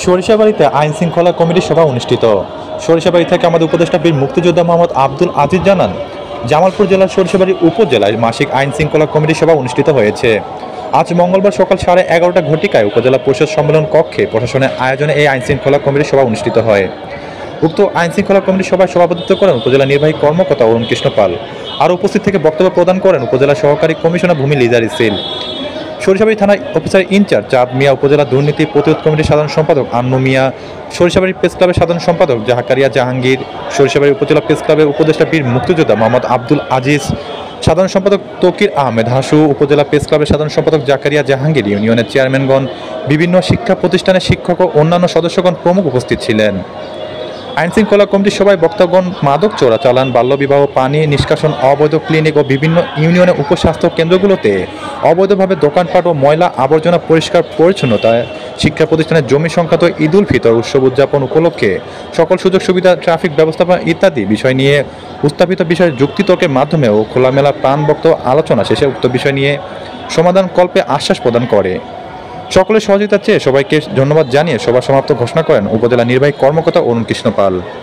সরিষাবাড়িতে আইন শৃঙ্খলা কমিটির সভা অনুষ্ঠিত। সরিষাবাড়ি থেকে আমাদের উপদেষ্টা বীর মুক্তিযোদ্ধা মোহাম্মদ আব্দুল আজিজ জানান, জামালপুর জেলার সরিষাবাড়ি উপজেলায় মাসিক আইন শৃঙ্খলা কমিটির সভা অনুষ্ঠিত হয়েছে। আজ মঙ্গলবার সকাল 11:30 ঘটিকায় উপজেলা পরিষদ সম্মেলন কক্ষে প্রশাসনের আয়োজনে এই আইন শৃঙ্খলা কমিটির সভা অনুষ্ঠিত হয়। উক্ত আইন শৃঙ্খলা কমিটির সভায় সভাপতিত্ব করেন উপজেলা নির্বাহী কর্মকর্তা অরুণ কৃষ্ণ পাল। আর উপস্থিত থেকে বক্তব্য প্রদান করেন উপজেলা সহকারী কমিশনার ভূমি লিজার ইসিল, সরিষাবাড়ি থানায় অফিসার ইনচার্জ চাঁদ মিয়া, উপজেলা দুর্নীতি প্রতিরোধ কমিটির সাধারণ সম্পাদক আন্নু মিয়া, সরিষাবাড়ি প্রেস ক্লাবের সাধারণ সম্পাদক জাহাকারিয়া জাহাঙ্গীর, সরিষাবাড়ি উপজেলা প্রেস ক্লাবের উপদেষ্টা বীর মুক্তিযোদ্ধা মোহাম্মদ আব্দুল আজিজ, সাধারণ সম্পাদক তকির আহমেদ হাসু, উপজেলা প্রেস ক্লাবের সাধারণ সম্পাদক জাকারিয়া জাহাঙ্গীর, ইউনিয়নের চেয়ারম্যানগণ, বিভিন্ন শিক্ষা প্রতিষ্ঠানের শিক্ষক ও অন্যান্য সদস্যগণ প্রমুখ উপস্থিত ছিলেন। আইন শৃঙ্খলা কমিটির সভায় বক্তাগণ মাদক চোরাচালান, বাল্যবিবাহ, পানি নিষ্কাশন, অবৈধ ক্লিনিক ও বিভিন্ন ইউনিয়নের উপস্বাস্থ্য কেন্দ্রগুলোতে অবৈধভাবে দোকানপাট ও ময়লা আবর্জনা পরিষ্কার পরিচ্ছন্নতা, শিক্ষা প্রতিষ্ঠানের জমি সংক্রান্ত ঈদ উল ফিতর উৎসব উদযাপন উপলক্ষে সকল সুযোগ সুবিধা, ট্রাফিক ব্যবস্থাপনা ইত্যাদি বিষয় নিয়ে উত্থাপিত বিষয়ে যুক্তিতর্কের মাধ্যমে ও খোলামেলা প্রাণবক্ত আলোচনা শেষে উক্ত বিষয় নিয়ে সমাধান কল্পে আশ্বাস প্রদান করে। সকলের সহযোগিতা চেয়ে সবাইকে ধন্যবাদ জানিয়ে সভা সমাপ্ত ঘোষণা করেন উপজেলা নির্বাহী কর্মকর্তা অরুণ কৃষ্ণ পাল।